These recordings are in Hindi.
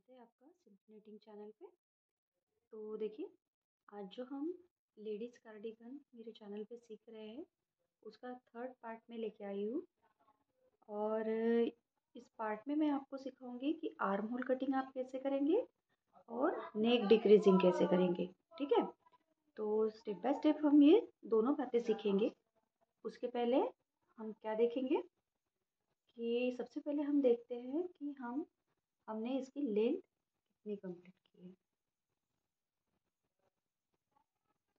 स्वागत है आपका सिंपल नीटिंग चैनल पे। तो देखिए, आज जो हम लेडीज़ कार्डिगन मेरे चैनल पे सीख रहे हैं उसका थर्ड पार्ट में लेके आई हूँ। और इस पार्ट में मैं आपको सिखाऊंगी कि आर्म होल कटिंग आप कैसे करेंगे और नेक डिक्रीजिंग कैसे करेंगे। ठीक है, तो स्टेप बाय स्टेप हम ये दोनों बातें सीखेंगे। उसके पहले हम क्या देखेंगे कि सबसे पहले हम देखते हैं कि हमने इसकी लेंथ कितनी कंप्लीट की है।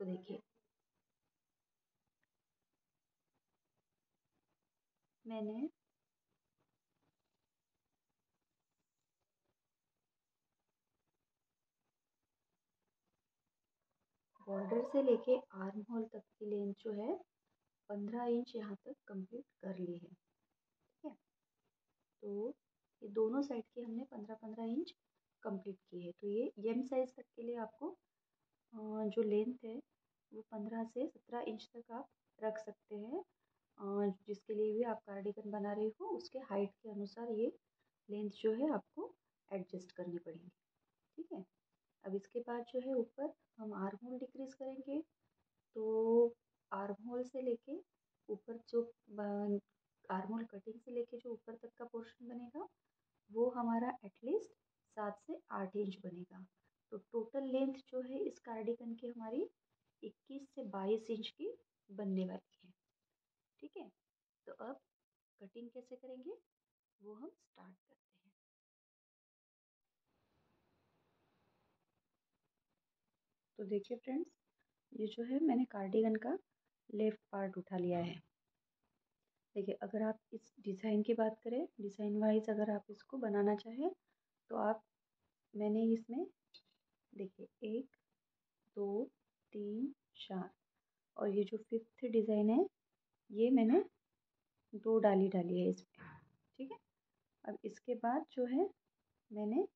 तो देखिए, मैंने बॉर्डर से लेके आर्म होल तक की लेंथ जो है 15 इंच यहाँ तक कंप्लीट कर ली है। ठीक है, तो ये दोनों साइड की हमने 15-15 इंच कंप्लीट की है। तो ये एम साइज तक के लिए आपको जो लेंथ है वो 15 से 17 इंच तक आप रख सकते हैं। जिसके लिए भी आप कार्डिगन बना रहे हो उसके हाइट के अनुसार ये लेंथ जो है आपको एडजस्ट करनी पड़ेगी। ठीक है, अब इसके बाद जो है ऊपर हम आर्म होल डिक्रीज करेंगे। तो आर्म होल से लेके ऊपर जो आर्म होल कटिंग से लेके जो ऊपर तक का पोर्शन बनेगा वो हमारा एटलीस्ट 7 से 8 इंच बनेगा। तो टोटल लेंथ जो है इस कार्डिगन की हमारी 21 से 22 इंच की बनने वाली है। ठीक है, तो अब कटिंग कैसे करेंगे वो हम स्टार्ट करते हैं। तो देखिए फ्रेंड्स, ये जो है मैंने कार्डिगन का लेफ्ट पार्ट उठा लिया है। देखिए, अगर आप इस डिज़ाइन की बात करें, डिज़ाइन वाइज अगर आप इसको बनाना चाहें तो आप मैंने इसमें देखिए 1 2 3 4 और ये जो फिफ्थ डिज़ाइन है ये मैंने 2 डाली डाली है इसमें। ठीक है, अब इसके बाद जो है मैंने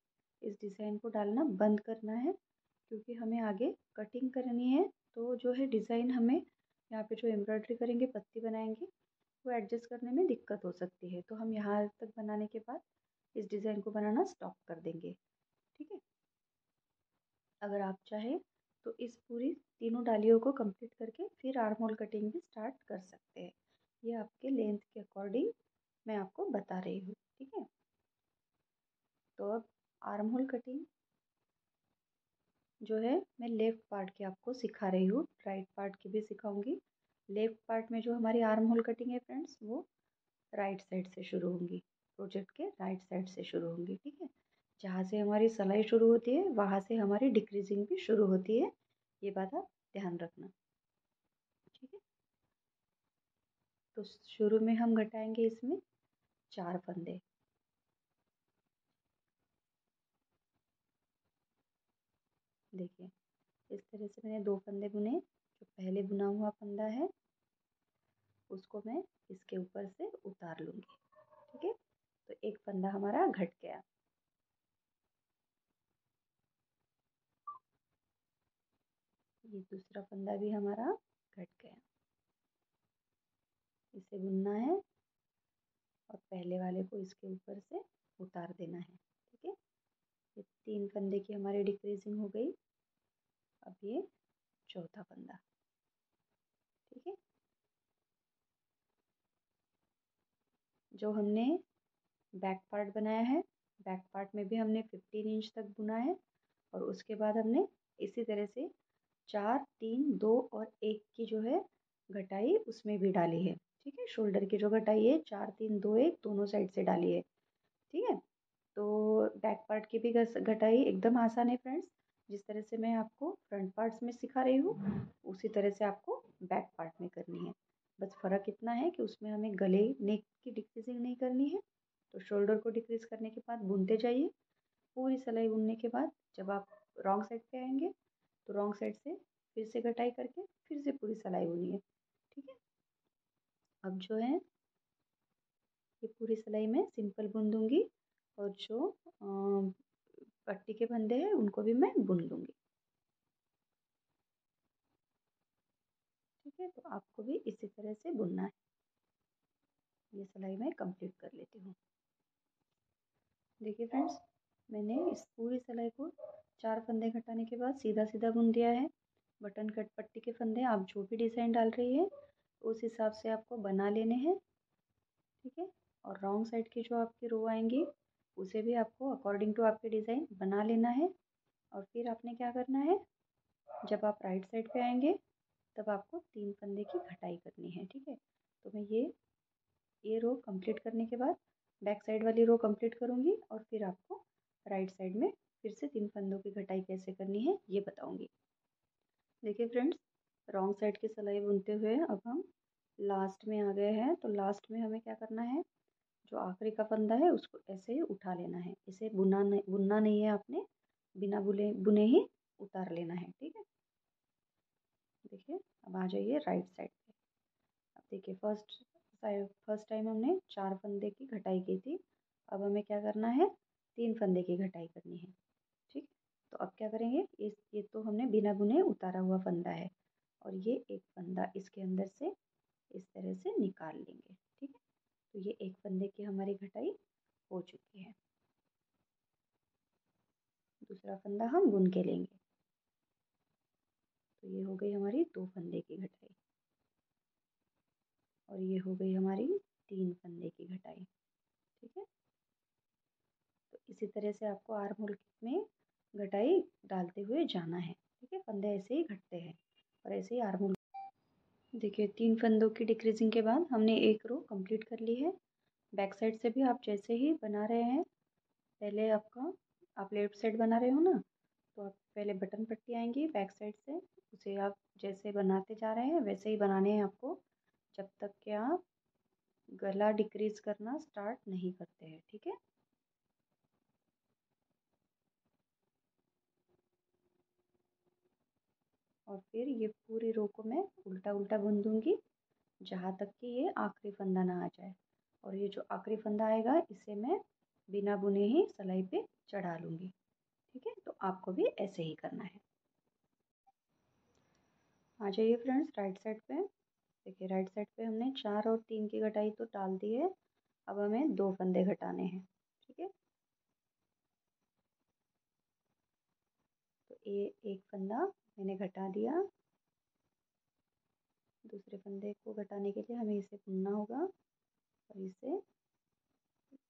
इस डिज़ाइन को डालना बंद करना है क्योंकि हमें आगे कटिंग करनी है। तो जो है डिज़ाइन हमें यहाँ पे जो एम्ब्रॉयडरी करेंगे, पत्ती बनाएंगे, वो एडजस्ट करने में दिक्कत हो सकती है। तो हम यहाँ तक बनाने के बाद इस डिज़ाइन को बनाना स्टॉप कर देंगे। ठीक है, अगर आप चाहें तो इस पूरी तीनों डालियों को कंप्लीट करके फिर आर्म होल कटिंग भी स्टार्ट कर सकते हैं। ये आपके लेंथ के अकॉर्डिंग मैं आपको बता रही हूँ। ठीक है, तो अब आर्म होल कटिंग जो है मैं लेफ़्ट पार्ट की आपको सिखा रही हूँ, राइट पार्ट की भी सिखाऊंगी। लेफ़्ट पार्ट में जो हमारी आर्म होल कटिंग है फ्रेंड्स वो राइट साइड से शुरू होंगी, प्रोजेक्ट के राइट साइड से शुरू होंगी। ठीक है, जहाँ से हमारी सिलाई शुरू होती है वहाँ से हमारी डिक्रीजिंग भी शुरू होती है, ये बात आप ध्यान रखना। ठीक है, तो शुरू में हम घटाएंगे इसमें 4 फंदे। देखिए, इस तरह से मैंने 2 फंदे बुने। जो पहले बुना हुआ फंदा है उसको मैं इसके ऊपर से उतार लूँगी। ठीक है, तो एक फंदा हमारा घट गया। ये दूसरा फंदा भी हमारा घट गया। इसे बुनना है और पहले वाले को इसके ऊपर से उतार देना है। ठीक है, ये 3 फंदे की हमारी डिक्रीजिंग हो गई। अब ये चौथा फंदा। ठीक है, जो हमने बैक पार्ट बनाया है, बैक पार्ट में भी हमने 15 इंच तक बुना है और उसके बाद हमने इसी तरह से 4 3 2 और 1 की जो है घटाई उसमें भी डाली है। ठीक है, शोल्डर की जो घटाई है 4 3 2 1 दोनों साइड से डाली है। ठीक है, तो बैक पार्ट की भी घटाई एकदम आसान है फ्रेंड्स। जिस तरह से मैं आपको फ्रंट पार्ट्स में सिखा रही हूँ उसी तरह से आपको बैक पार्ट में करनी है। बस फ़र्क इतना है कि उसमें हमें गले नेक की डिक्रीजिंग नहीं करनी है। तो शोल्डर को डिक्रीज करने के बाद बुनते जाइए। पूरी सिलाई बुनने के बाद जब आप रॉन्ग साइड पे आएंगे तो रॉन्ग साइड से फिर से कटाई करके फिर से पूरी सिलाई बुनिए। ठीक है, अब जो है ये पूरी सिलाई में सिंपल बुन दूंगी और जो पट्टी के फंदे हैं उनको भी मैं बुन लूँगी। ठीक है, तो आपको भी इसी तरह से बुनना है। ये सिलाई मैं कंप्लीट कर लेती हूँ। देखिए फ्रेंड्स, मैंने इस पूरी सिलाई को 4 फंदे घटाने के बाद सीधा सीधा बुन दिया है। बटन कट पट्टी के फंदे आप जो भी डिज़ाइन डाल रही है उस हिसाब से आपको बना लेने हैं, ठीक है। और रॉन्ग साइड की जो आपकी रो आएंगी उसे भी आपको अकॉर्डिंग टू आपके डिज़ाइन बना लेना है। और फिर आपने क्या करना है, जब आप राइट साइड पे आएंगे तब आपको 3 फंदे की घटाई करनी है, ठीक है। तो मैं ये रो कंप्लीट करने के बाद बैक साइड वाली रो कंप्लीट करूँगी और फिर आपको राइट साइड में फिर से 3 फंदों की घटाई कैसे करनी है ये बताऊँगी। देखिए फ्रेंड्स, रॉन्ग साइड की सिलाई बुनते हुए अब हम लास्ट में आ गए हैं। तो लास्ट में हमें क्या करना है, जो आखिरी का फंदा है उसको ऐसे ही उठा लेना है। इसे बुनना नहीं है आपने, बिना बुने बुने ही उतार लेना है, ठीक है। देखिए अब आ जाइए राइट साइड पे। अब देखिए फर्स्ट टाइम हमने 4 फंदे की घटाई की थी। अब हमें क्या करना है, 3 फंदे की घटाई करनी है, ठीक। तो अब क्या करेंगे, ये तो हमने बिना बुने उतारा हुआ फंदा है और ये एक फंदा इसके अंदर से इस तरह से निकाल लेंगे, ठीक है। तो ये एक फंदे की हमारी घटाई हो चुकी है। दूसरा फंदा हम बुन के लेंगे। तो ये हो गई हमारी 2 फंदे की घटाई और ये हो गई हमारी 3 फंदे की घटाई, ठीक है। तो इसी तरह से आपको आर्म होल में घटाई डालते हुए जाना है, ठीक है। फंदे ऐसे ही घटते हैं और ऐसे ही आर्म होल। देखिए 3 फंदों की डिक्रीजिंग के बाद हमने एक रो कंप्लीट कर ली है। बैक साइड से भी आप जैसे ही बना रहे हैं, पहले आप लेफ्ट साइड बना रहे हो ना, तो आप पहले बटन पट्टी आएंगी बैक साइड से, उसे आप जैसे बनाते जा रहे हैं वैसे ही बनाने हैं आपको, जब तक कि आप गला डिक्रीज करना स्टार्ट नहीं करते हैं, ठीक है। और फिर ये पूरी रो को मैं उल्टा उल्टा बुन दूंगी जहाँ तक कि ये आखिरी फंदा ना आ जाए। और ये जो आखिरी फंदा आएगा इसे मैं बिना बुने ही सिलाई पे चढ़ा लूँगी, ठीक है। तो आपको भी ऐसे ही करना है। आ जाइए फ्रेंड्स राइट साइड पे। देखिए राइट साइड पे हमने 4 और 3 की घटाई तो डाल दी है। अब हमें 2 फंदे घटाने हैं, ठीक है। तो ये एक फंदा मैंने घटा दिया। दूसरे फंदे को घटाने के लिए हमें इसे बुनना होगा और इसे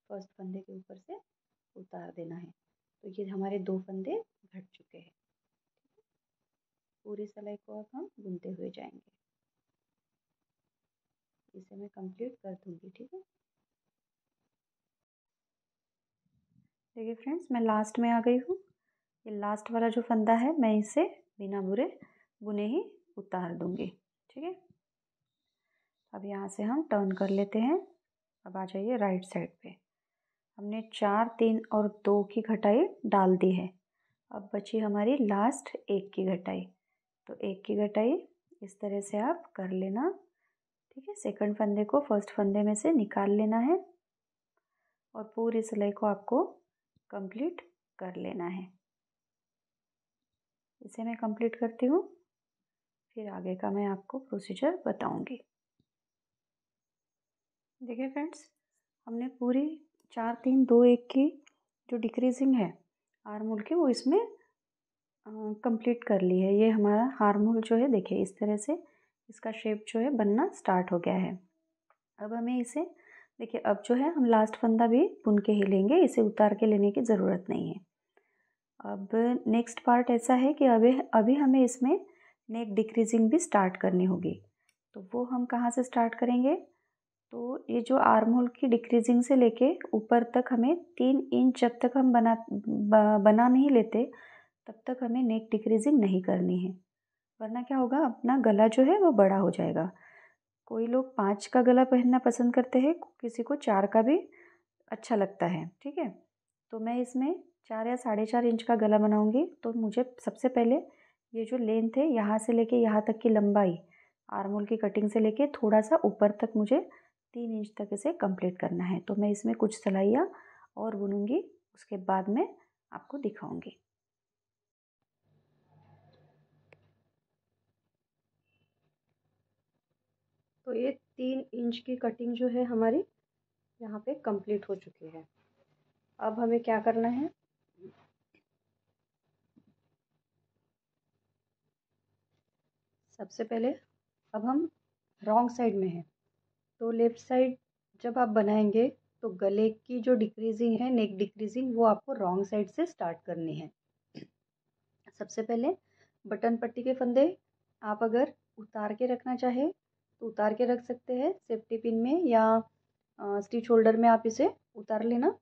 फर्स्ट फंदे के ऊपर से उतार देना है। तो ये हमारे 2 फंदे घट चुके हैं। पूरी सिलाई को अब हम बुनते हुए जाएंगे। इसे मैं कंप्लीट कर दूंगी, ठीक है। देखिए फ्रेंड्स, मैं लास्ट में आ गई हूँ। ये लास्ट वाला जो फंदा है मैं इसे बिना बुने ही उतार दूंगी, ठीक है। अब यहाँ से हम टर्न कर लेते हैं। अब आ जाइए राइट साइड पे। हमने 4, 3 और 2 की घटाई डाल दी है। अब बची हमारी लास्ट एक की घटाई। तो एक की घटाई इस तरह से आप कर लेना, ठीक है। सेकंड फंदे को फर्स्ट फंदे में से निकाल लेना है और पूरी सिलाई को आपको कंप्लीट कर लेना है। इसे मैं कंप्लीट करती हूँ, फिर आगे का मैं आपको प्रोसीजर बताऊंगी। देखिए फ्रेंड्स, हमने पूरी 4, 3, 2, 1 की जो डिक्रीजिंग है आर्म होल की वो इसमें कंप्लीट कर ली है। ये हमारा आर्म होल जो है देखिए इस तरह से इसका शेप जो है बनना स्टार्ट हो गया है। अब हमें इसे देखिए, अब जो है हम लास्ट फंदा भी बुन के ही लेंगे, इसे उतार के लेने की ज़रूरत नहीं है। अब नेक्स्ट पार्ट ऐसा है कि अभी अभी हमें इसमें नेक डिक्रीजिंग भी स्टार्ट करनी होगी। तो वो हम कहाँ से स्टार्ट करेंगे, तो ये जो आर्म होल की डिक्रीजिंग से लेके ऊपर तक हमें 3 इंच जब तक हम बना नहीं लेते तब तक हमें नेक डिक्रीजिंग नहीं करनी है, वरना क्या होगा, अपना गला जो है वो बड़ा हो जाएगा। कोई लोग 5 का गला पहनना पसंद करते हैं, किसी को 4 का भी अच्छा लगता है, ठीक है। तो मैं इसमें 4 या 4.5 इंच का गला बनाऊंगी। तो मुझे सबसे पहले ये जो लेंथ है यहाँ से लेके यहाँ तक की लंबाई आर्म होल की कटिंग से लेके थोड़ा सा ऊपर तक मुझे 3 इंच तक इसे कंप्लीट करना है। तो मैं इसमें कुछ सिलाइयाँ और बुनूंगी, उसके बाद में आपको दिखाऊंगी। तो ये 3 इंच की कटिंग जो है हमारी यहाँ पे कंप्लीट हो चुकी है। अब हमें क्या करना है, सबसे पहले अब हम रॉन्ग साइड में हैं, तो लेफ़्ट साइड जब आप बनाएंगे तो गले की जो डिक्रीजिंग है, नेक डिक्रीजिंग, वो आपको रॉन्ग साइड से स्टार्ट करनी है। सबसे पहले बटन पट्टी के फंदे आप अगर उतार के रखना चाहे तो उतार के रख सकते हैं सेफ्टी पिन में, या स्टिच होल्डर में आप इसे उतार लेना।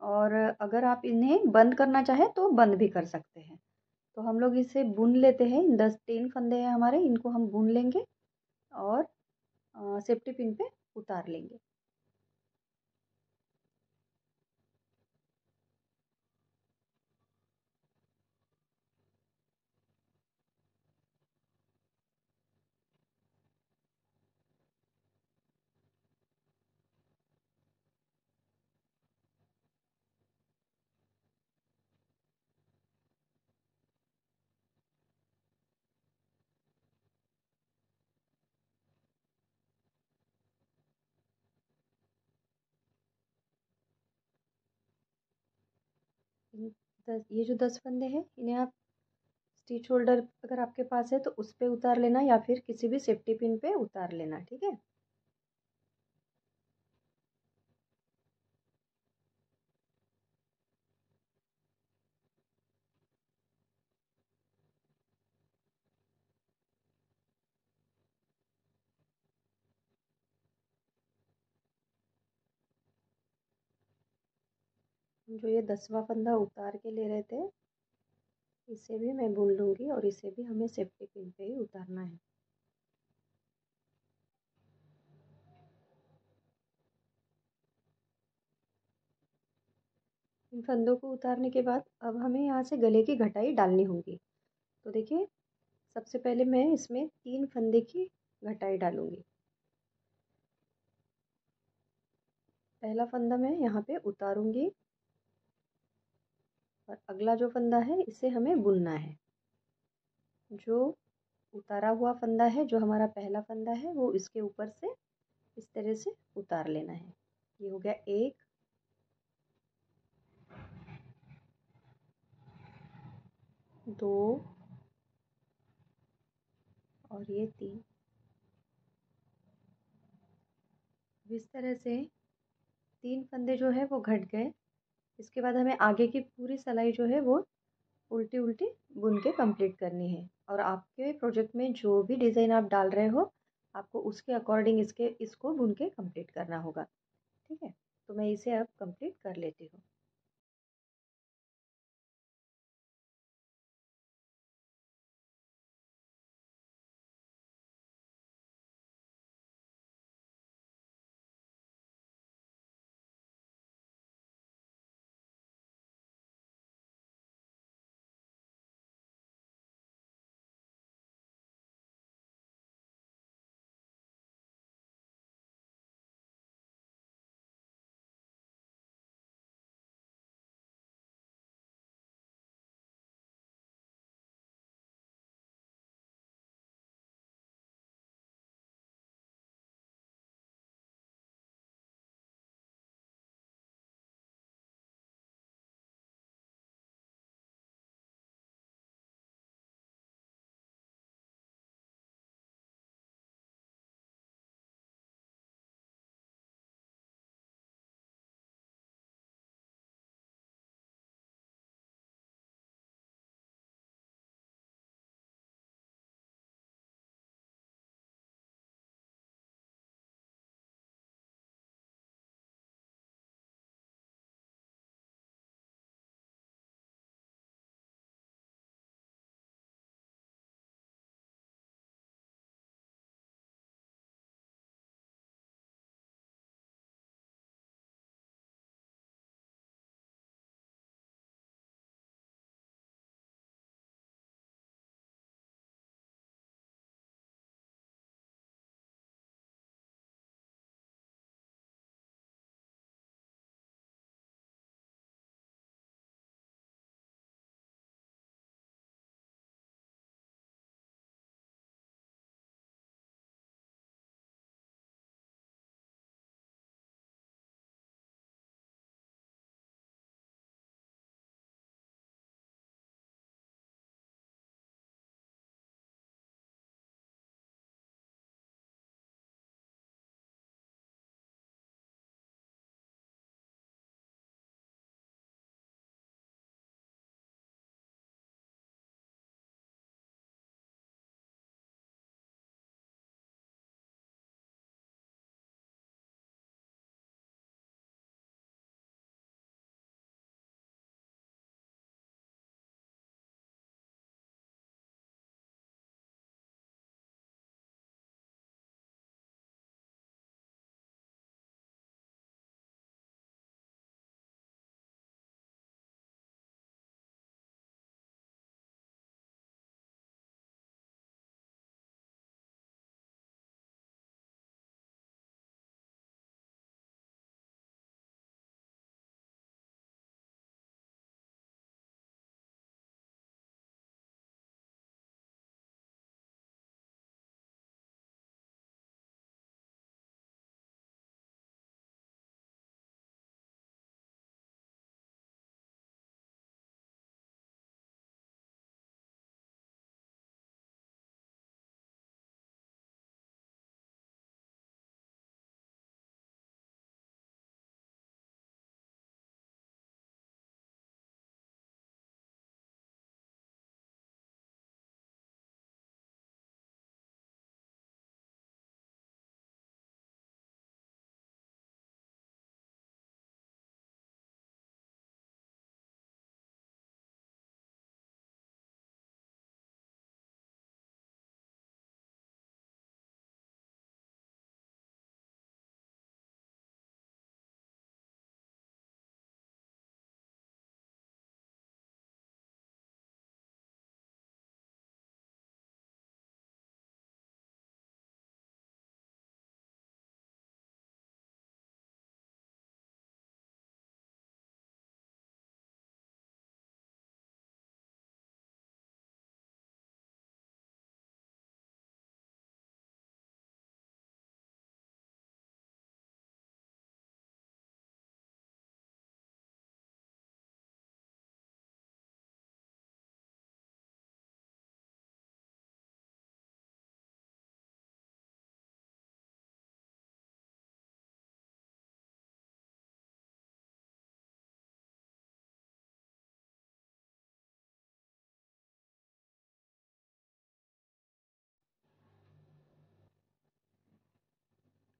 और अगर आप इन्हें बंद करना चाहे तो बंद भी कर सकते हैं। तो हम लोग इसे बुन लेते हैं। 10-3 फंदे हैं हमारे, इनको हम बुन लेंगे और सेफ्टी पिन पे उतार लेंगे। ये जो 10 फंदे हैं इन्हें आप स्टिच होल्डर अगर आपके पास है तो उस पे उतार लेना, या फिर किसी भी सेफ्टी पिन पे उतार लेना, ठीक है। जो ये 10वां फंदा उतार के ले रहे थे, इसे भी मैं बुन लूँगी और इसे भी हमें सेफ्टी पिन पे ही उतारना है। इन फंदों को उतारने के बाद अब हमें यहाँ से गले की घटाई डालनी होगी। तो देखिए, सबसे पहले मैं इसमें 3 फंदे की घटाई डालूँगी। पहला फंदा मैं यहाँ पे उतारूँगी और अगला जो फंदा है इसे हमें बुनना है। जो उतारा हुआ फंदा है, जो हमारा पहला फंदा है, वो इसके ऊपर से इस तरह से उतार लेना है। ये हो गया 1, 2 और ये 3। इस तरह से 3 फंदे जो है वो घट गए। इसके बाद हमें आगे की पूरी सिलाई जो है वो उल्टी उल्टी बुन के कंप्लीट करनी है। और आपके प्रोजेक्ट में जो भी डिज़ाइन आप डाल रहे हो, आपको उसके अकॉर्डिंग इसको बुन के कंप्लीट करना होगा, ठीक है। तो मैं इसे अब कंप्लीट कर लेती हूँ।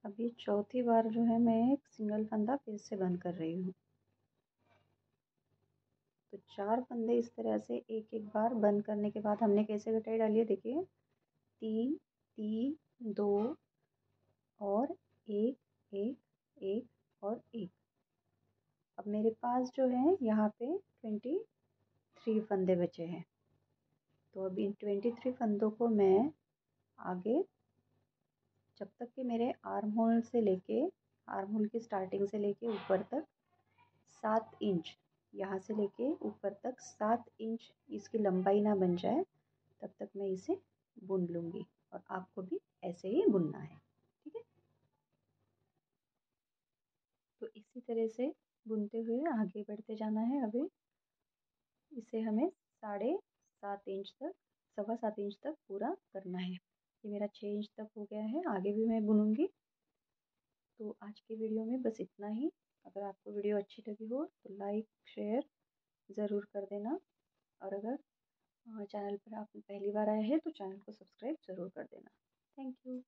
अभी चौथी बार जो है मैं एक सिंगल फंदा फिर से बंद कर रही हूँ। तो 4 फंदे इस तरह से एक एक बार बंद करने के बाद हमने कैसे कटाई डाली है देखिए, 3 3 2 और 1 1 1 और 1। अब मेरे पास जो है यहाँ पे 23 फंदे बचे हैं। तो अब इन 23 फंदों को मैं आगे, जब तक कि मेरे आर्म होल से लेके, आर्म होल की स्टार्टिंग से लेके ऊपर तक 7 इंच, यहाँ से लेके ऊपर तक 7 इंच इसकी लंबाई ना बन जाए तब तक मैं इसे बुन लूँगी। और आपको भी ऐसे ही बुनना है, ठीक है। तो इसी तरह से बुनते हुए आगे बढ़ते जाना है। अभी इसे हमें 7.5 इंच तक, 7.25 इंच तक पूरा करना है। ये मेरा 6 इंच तक हो गया है, आगे भी मैं बुनूंगी। तो आज की वीडियो में बस इतना ही। अगर आपको वीडियो अच्छी लगी हो तो लाइक शेयर ज़रूर कर देना। और अगर चैनल पर आप पहली बार आए हैं तो चैनल को सब्सक्राइब ज़रूर कर देना। Thank you.